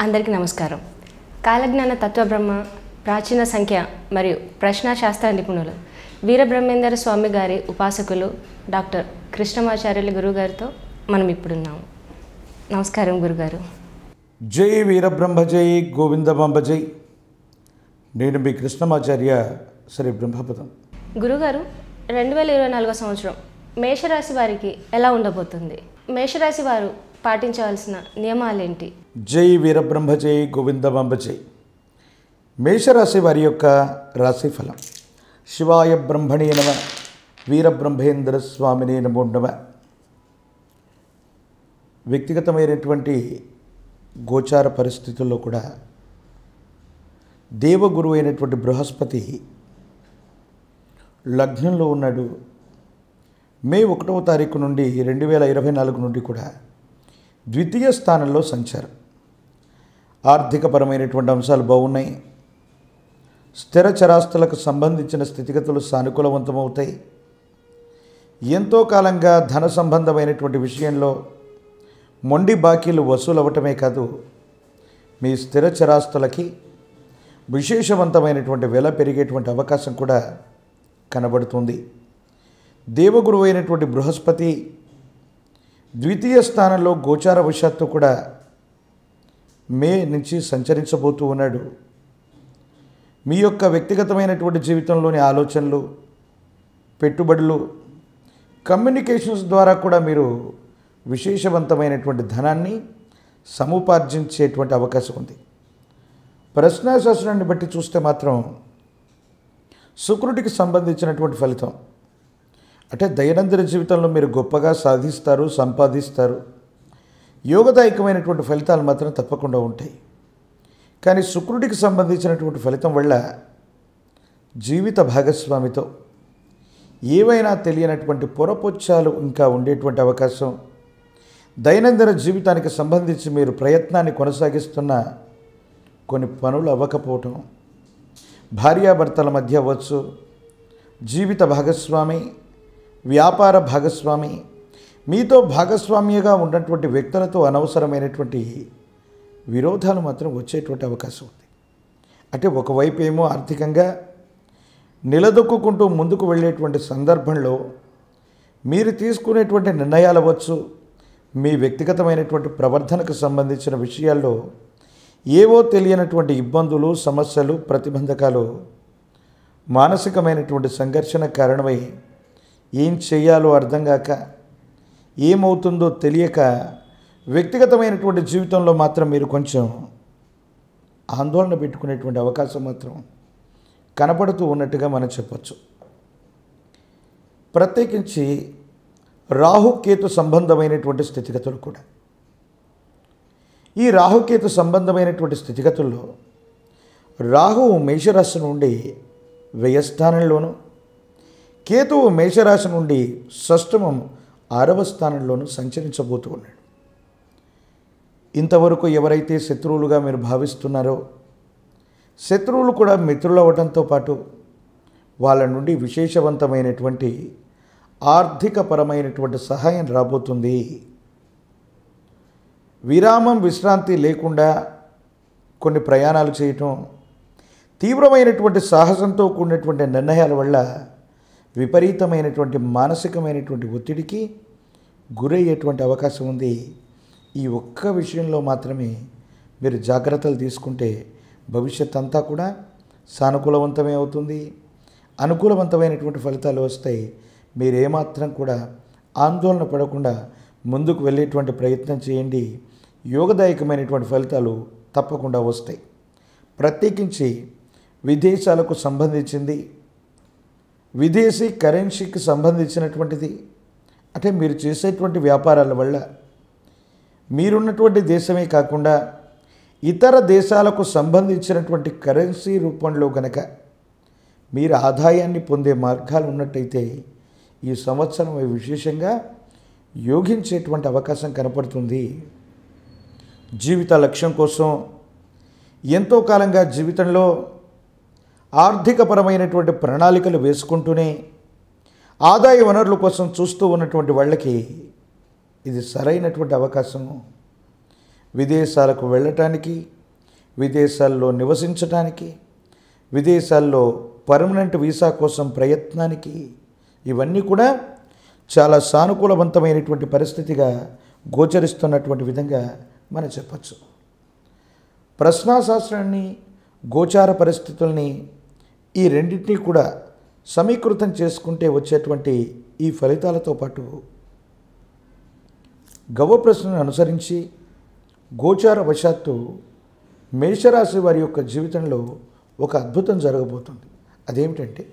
అందరికీ నమస్కారం. కాలజ్ఞాన తత్వబ్రహ్మ, ప్రాచీన సంఖ్య మరియు ప్రశ్నాశాస్త్ర నిపుణులు వీరబ్రహ్మేందర స్వామి గారి ఉపాసకులు డాక్టర్ కృష్ణమాచార్యులు గురుగారితో మనం ఇప్పుడున్నాము. నమస్కారం గురుగారు. జై వీరబ్రహ్మ జై గోవిందమాంబ జై. నేను మీ కృష్ణమాచార్య శ్రీ బ్రహ్మపదం. గురుగారు, 2024 సంవత్సరం మేషరాశి వారికి ఎలా ఉండబోతుంది? మేషరాశి వారు పాటించవలసిన నియమాలేంటి? జై వీరబ్రహ్మ జై గోవిందమాంబ జై. మేషరాశి వారి యొక్క రాశిఫలం. శివాయ బ్రహ్మణే నమ, వీరబ్రహ్మేంద్ర స్వామినే నమో నమ. వ్యక్తిగతమైనటువంటి గోచార పరిస్థితుల్లో కూడా దేవగురువు అయినటువంటి బృహస్పతి లగ్నంలో ఉన్నాడు. మే 1వ తారీఖు నుండి 2024 నుండి కూడా ద్వితీయ స్థానంలో సంచారం. ఆర్థికపరమైనటువంటి అంశాలు బాగున్నాయి. స్థిర చరాస్తులకు సంబంధించిన స్థితిగతులు సానుకూలవంతమవుతాయి. ఎంతో కాలంగా ధన సంబంధమైనటువంటి విషయంలో మొండి బాకీలు వసూలు అవ్వటమే కాదు, మీ స్థిర చరాస్తులకి విశేషవంతమైనటువంటి వెల పెరిగేటువంటి అవకాశం కూడా కనబడుతుంది. దేవగురువు అయినటువంటి బృహస్పతి ద్వితీయ స్థానంలో గోచార వశాత్తు కూడా మే నుంచి సంచరించబోతూ ఉన్నాడు. మీ యొక్క వ్యక్తిగతమైనటువంటి జీవితంలోని ఆలోచనలు, పెట్టుబడులు, కమ్యూనికేషన్స్ ద్వారా కూడా మీరు విశేషవంతమైనటువంటి ధనాన్ని సముపార్జించేటువంటి అవకాశం ఉంది. ప్రశ్నాశాస్త్రాన్ని బట్టి చూస్తే మాత్రం శుక్రుడికి సంబంధించినటువంటి ఫలితం అంటే దైనందిన జీవితంలో మీరు గొప్పగా సాధిస్తారు, సంపాదిస్తారు. యోగదాయకమైనటువంటి ఫలితాలు మాత్రం తప్పకుండా ఉంటాయి. కానీ శుక్రుడికి సంబంధించినటువంటి ఫలితం వల్ల జీవిత భాగస్వామితో ఏవైనా తెలియనటువంటి పొరపొచ్చాలు ఇంకా ఉండేటువంటి అవకాశం, దైనందిన జీవితానికి సంబంధించి మీరు ప్రయత్నాన్ని కొనసాగిస్తున్న కొన్ని పనులు అవ్వకపోవటం, భార్యాభర్తల మధ్య అవ్వచ్చు, జీవిత భాగస్వామి, వ్యాపార భాగస్వామి, మీతో భాగస్వామ్యంగా ఉన్నటువంటి వ్యక్తులతో అనవసరమైనటువంటి విరోధాలు మాత్రం వచ్చేటువంటి అవకాశం ఉంది. అంటే ఒకవైపు ఏమో ఆర్థికంగా నిలదొక్కుంటూ ముందుకు వెళ్ళేటువంటి సందర్భంలో మీరు తీసుకునేటువంటి నిర్ణయాలు అవ్వచ్చు, మీ వ్యక్తిగతమైనటువంటి ప్రవర్తనకు సంబంధించిన విషయాల్లో ఏవో తెలియనటువంటి ఇబ్బందులు, సమస్యలు, ప్రతిబంధకాలు మానసికమైనటువంటి సంఘర్షణ కారణమై ఏం చేయాలో అర్థం కాక, ఏమవుతుందో తెలియక వ్యక్తిగతమైనటువంటి జీవితంలో మాత్రం మీరు కొంచెం ఆందోళన పెట్టుకునేటువంటి అవకాశం మాత్రం కనపడుతూ ఉన్నట్టుగా మనం చెప్పచ్చు. ప్రత్యేకించి రాహుకేతు సంబంధమైనటువంటి స్థితిగతులు కూడా. ఈ రాహుకేతు సంబంధమైనటువంటి స్థితిగతుల్లో రాహువు మేషరాశి నుండి వ్యయస్థానంలోను, కేతువు మేషరాశి నుండి షష్టమం 6వ స్థానంలోనూ సంచరించబోతూ ఉన్నాడు. ఇంతవరకు ఎవరైతే శత్రువులుగా మీరు భావిస్తున్నారో, శత్రువులు కూడా మిత్రులు అవ్వడంతో పాటు వాళ్ళ నుండి విశేషవంతమైనటువంటి ఆర్థికపరమైనటువంటి సహాయం రాబోతుంది. విరామం, విశ్రాంతి లేకుండా కొన్ని ప్రయాణాలు చేయటం, తీవ్రమైనటువంటి సాహసంతో కూడినటువంటి నిర్ణయాల వల్ల విపరీతమైనటువంటి మానసికమైనటువంటి ఒత్తిడికి గురయ్యేటువంటి అవకాశం ఉంది. ఈ ఒక్క విషయంలో మాత్రమే మీరు జాగ్రత్తలు తీసుకుంటే భవిష్యత్ అంతా కూడా సానుకూలవంతమే అవుతుంది. అనుకూలవంతమైనటువంటి ఫలితాలు వస్తాయి. మీరేమాత్రం కూడా ఆందోళన పడకుండా ముందుకు వెళ్ళేటువంటి ప్రయత్నం చేయండి. యోగదాయకమైనటువంటి ఫలితాలు తప్పకుండా వస్తాయి. ప్రత్యేకించి విదేశాలకు సంబంధించింది, విదేశీ కరెన్సీకి సంబంధించినటువంటిది, అంటే మీరు చేసేటువంటి వ్యాపారాల వల్ల మీరున్నటువంటి దేశమే కాకుండా ఇతర దేశాలకు సంబంధించినటువంటి కరెన్సీ రూపంలో కనుక మీరు ఆదాయాన్ని పొందే మార్గాలు ఉన్నట్టయితే ఈ సంవత్సరం విశేషంగా యోగించేటువంటి అవకాశం కనపడుతుంది. జీవిత లక్ష్యం కోసం ఎంతో కాలంగా జీవితంలో ఆర్థికపరమైనటువంటి ప్రణాళికలు వేసుకుంటూనే ఆదాయ వనరుల కోసం చూస్తూ ఉన్నటువంటి వాళ్ళకి ఇది సరైనటువంటి అవకాశము. విదేశాలకు వెళ్ళటానికి, విదేశాల్లో నివసించటానికి, విదేశాల్లో పర్మనెంట్ వీసా కోసం ప్రయత్నానికి, ఇవన్నీ కూడా చాలా సానుకూలవంతమైనటువంటి పరిస్థితిగా గోచరిస్తున్నటువంటి విధంగా మనం చెప్పచ్చు. ప్రశ్నాశాస్త్రాన్ని, గోచార పరిస్థితుల్ని ఈ రెండింటినీ కూడా సమీకృతం చేసుకుంటే వచ్చేటువంటి ఈ ఫలితాలతో పాటు గవ్వ ప్రశ్నను అనుసరించి గోచార వశాత్తు మేషరాశి వారి యొక్క జీవితంలో ఒక అద్భుతం జరగబోతుంది. అదేమిటంటే,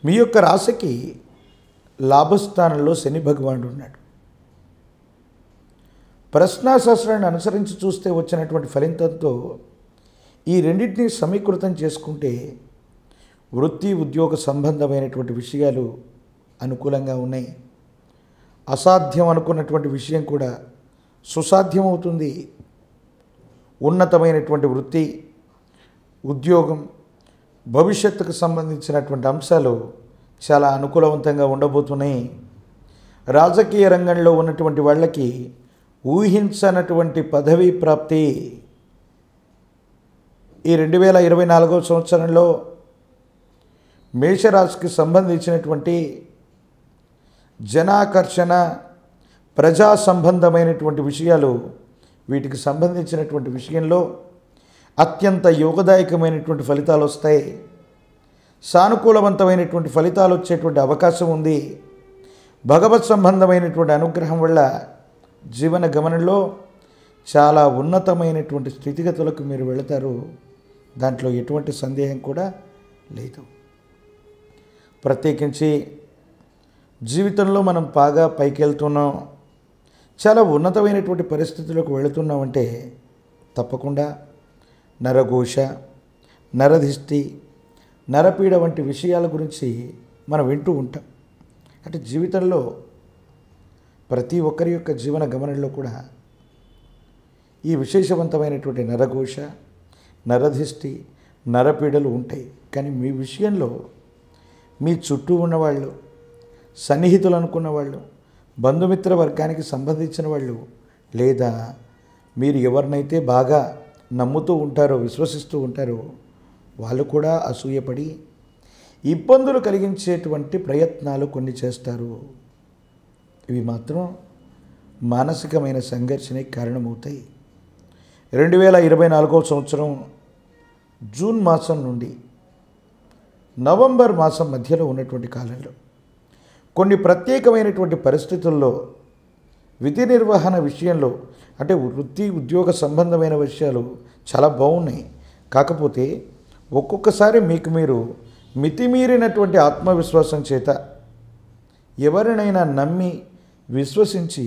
మీ యొక్క రాశికి లాభస్థానంలో శని భగవానుడు ఉన్నాడు. ప్రశ్నాశాస్త్రాన్ని అనుసరించి చూస్తే వచ్చినటువంటి ఫలితంతో ఈ రెండింటినీ సమీకృతం చేసుకుంటే వృత్తి ఉద్యోగ సంబంధమైనటువంటి విషయాలు అనుకూలంగా ఉన్నాయి. అసాధ్యం అనుకున్నటువంటి విషయం కూడా సుసాధ్యం అవుతుంది. ఉన్నతమైనటువంటి వృత్తి, ఉద్యోగం, భవిష్యత్తుకు సంబంధించినటువంటి అంశాలు చాలా అనుకూలవంతంగా ఉండబోతున్నాయి. రాజకీయ రంగంలో ఉన్నటువంటి వాళ్ళకి ఊహించనటువంటి పదవీ ప్రాప్తి ఈ 2024వ సంవత్సరంలో మేషరాశికి సంబంధించినటువంటి జనాకర్షణ, ప్రజా సంబంధమైనటువంటి విషయాలు, వీటికి సంబంధించినటువంటి విషయంలో అత్యంత యోగదాయకమైనటువంటి ఫలితాలు వస్తాయి. సానుకూలవంతమైనటువంటి ఫలితాలు వచ్చేటువంటి అవకాశం ఉంది. భగవత్ సంబంధమైనటువంటి అనుగ్రహం వల్ల జీవన గమనంలో చాలా ఉన్నతమైనటువంటి స్థితిగతులకు మీరు వెళతారు. దాంట్లో ఎటువంటి సందేహం కూడా లేదు. ప్రత్యేకించి జీవితంలో మనం బాగా పైకి వెళ్తున్నాం, చాలా ఉన్నతమైనటువంటి పరిస్థితులకు వెళుతున్నామంటే తప్పకుండా నరఘోష, నరధిష్టి, నరపీడ వంటి విషయాల గురించి మనం వింటూ ఉంటాం. అంటే జీవితంలో ప్రతి ఒక్కరి యొక్క జీవన గమనంలో కూడా ఈ విశేషవంతమైనటువంటి నరఘోష, నరధిష్టి, నరపీడలు ఉంటాయి. కానీ మీ విషయంలో మీ చుట్టూ ఉన్నవాళ్ళు, సన్నిహితులు అనుకున్న వాళ్ళు, బంధుమిత్ర వర్గానికి సంబంధించిన వాళ్ళు, లేదా మీరు ఎవరినైతే బాగా నమ్ముతూ ఉంటారో, విశ్వసిస్తూ ఉంటారో వాళ్ళు కూడా అసూయపడి ఇబ్బందులు కలిగించేటువంటి ప్రయత్నాలు కొన్ని చేస్తారు. ఇవి మాత్రం మానసికమైన సంఘర్షణకి కారణమవుతాయి. 2024వ సంవత్సరం జూన్ మాసం నుండి నవంబర్ మాసం మధ్యలో ఉన్నటువంటి కాలంలో కొన్ని ప్రత్యేకమైనటువంటి పరిస్థితుల్లో విధి నిర్వహణ విషయంలో, అంటే వృత్తి ఉద్యోగ సంబంధమైన విషయాలు చాలా బాగున్నాయి. కాకపోతే ఒక్కొక్కసారి మీకు మీరు మితిమీరినటువంటి ఆత్మవిశ్వాసం చేత ఎవరినైనా నమ్మి విశ్వసించి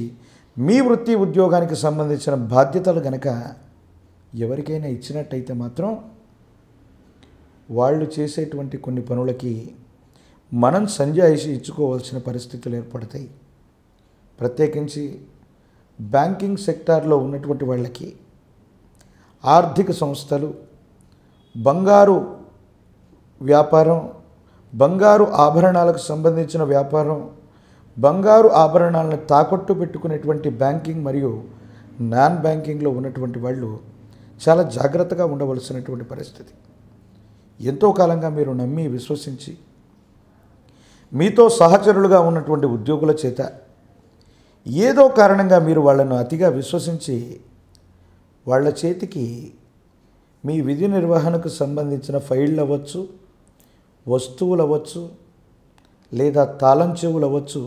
మీ వృత్తి ఉద్యోగానికి సంబంధించిన బాధ్యతలు గనక ఎవరికైనా ఇచ్చినట్టయితే మాత్రం వాళ్ళు చేసేటువంటి కొన్ని పనులకి మనం సంజాయిషి ఇచ్చుకోవాల్సిన పరిస్థితులు ఏర్పడతాయి. ప్రత్యేకించి బ్యాంకింగ్ సెక్టార్లో ఉన్నటువంటి వాళ్ళకి, ఆర్థిక సంస్థలు, బంగారు వ్యాపారం, బంగారు ఆభరణాలకు సంబంధించిన వ్యాపారం, బంగారు ఆభరణాలను తాకట్టు పెట్టుకునేటువంటి బ్యాంకింగ్ మరియు నాన్ బ్యాంకింగ్లో ఉన్నటువంటి వాళ్ళు చాలా జాగ్రత్తగా ఉండవలసినటువంటి పరిస్థితి. ఎంతో కాలంగా మీరు నమ్మి విశ్వసించి మీతో సహచరులుగా ఉన్నటువంటి ఉద్యోగుల చేత ఏదో కారణంగా మీరు వాళ్ళను అతిగా విశ్వసించి వాళ్ళ చేతికి మీ విధి నిర్వహణకు సంబంధించిన ఫైళ్ళు అవ్వచ్చు, వస్తువులు అవ్వచ్చు, లేదా తాళం చెవులు అవ్వచ్చు,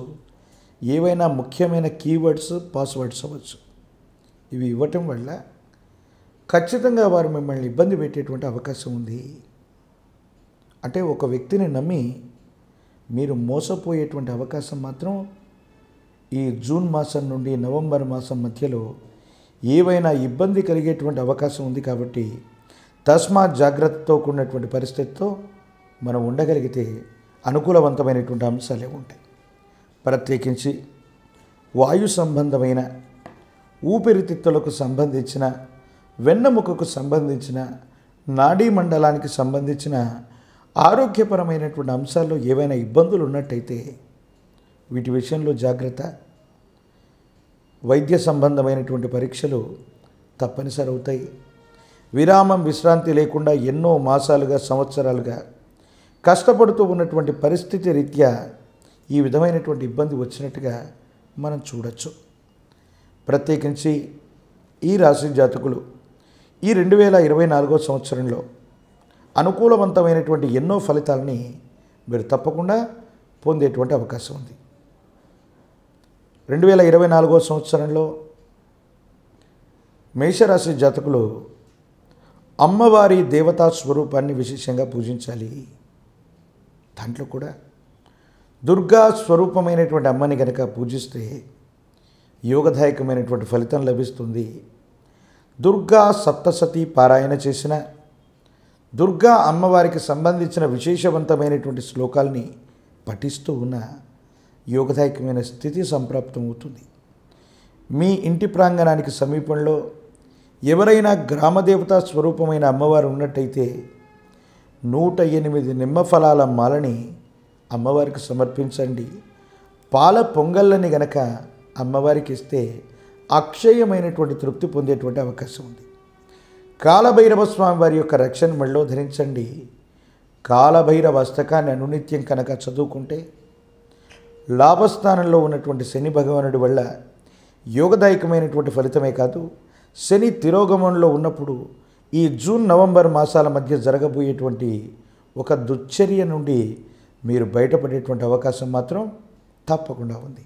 ఏవైనా ముఖ్యమైన కీవర్డ్స్, పాస్వర్డ్స్ అవ్వచ్చు. ఇవి ఇవ్వటం వల్ల ఖచ్చితంగా వారు మిమ్మల్ని ఇబ్బంది పెట్టేటువంటి అవకాశం ఉంది. అంటే ఒక వ్యక్తిని నమ్మి మీరు మోసపోయేటువంటి అవకాశం మాత్రం ఈ జూన్ మాసం నుండి నవంబర్ మాసం మధ్యలో ఏవైనా ఇబ్బంది కలిగేటువంటి అవకాశం ఉంది. కాబట్టి తస్మాత్ జాగ్రత్తతో కూడినటువంటి పరిస్థితితో మనం ఉండగలిగితే అనుకూలవంతమైనటువంటి అంశాలే ఉంటాయి. ప్రత్యేకించి వాయు సంబంధమైన, ఊపిరితిత్తులకు సంబంధించిన, వెన్నెముకకు సంబంధించిన, నాడీ మండలానికి సంబంధించిన ఆరోగ్యపరమైనటువంటి అంశాల్లో ఏవైనా ఇబ్బందులు ఉన్నట్టయితే వీటి విషయంలో జాగ్రత్త. వైద్య సంబంధమైనటువంటి పరీక్షలు తప్పనిసరి అవుతాయి. విరామం విశ్రాంతి లేకుండా ఎన్నో మాసాలుగా సంవత్సరాలుగా కష్టపడుతూ ఉన్నటువంటి పరిస్థితి రీత్యా ఈ విధమైనటువంటి ఇబ్బంది వచ్చినట్టుగా మనం చూడొచ్చు. ప్రత్యేకించి ఈ రాశి జాతకులు ఈ 2024 సంవత్సరంలో అనుకూలవంతమైనటువంటి ఎన్నో ఫలితాలని మీరు తప్పకుండా పొందేటువంటి అవకాశం ఉంది. 2024 సంవత్సరంలో మేషరాశి జాతకులు అమ్మవారి దేవతా స్వరూపాన్ని విశేషంగా పూజించాలి. దాంట్లో కూడా దుర్గా స్వరూపమైనటువంటి అమ్మని కనుక పూజిస్తే యోగదాయకమైనటువంటి ఫలితం లభిస్తుంది. దుర్గా సప్తసతి పారాయణ చేసిన, దుర్గా అమ్మవారికి సంబంధించిన విశేషవంతమైనటువంటి శ్లోకాల్ని పఠిస్తూ ఉన్న యోగదాయకమైన స్థితి సంప్రాప్తమవుతుంది. మీ ఇంటి ప్రాంగణానికి సమీపంలో ఎవరైనా గ్రామదేవతా స్వరూపమైన అమ్మవారు ఉన్నట్టయితే 108 నిమ్మ ఫలాల మాలని అమ్మవారికి సమర్పించండి. పాల పొంగళ్ళని గనక అమ్మవారికి ఇస్తే అక్షయమైనటువంటి తృప్తి పొందేటువంటి అవకాశం ఉంది. కాలభైరవ స్వామి వారి యొక్క రక్షణ మెడలో ధరించండి. కాలభైరవ అష్టకాన్ని అనునిత్యం కనుక చదువుకుంటే లాభస్థానంలో ఉన్నటువంటి శని భగవానుడి వల్ల యోగదాయకమైనటువంటి ఫలితమే కాదు, శని తిరోగమనంలో ఉన్నప్పుడు ఈ జూన్ నవంబర్ మాసాల మధ్య జరగబోయేటువంటి ఒక దుశ్చర్య నుండి మీరు బయటపడేటువంటి అవకాశం మాత్రం తప్పకుండా ఉంది.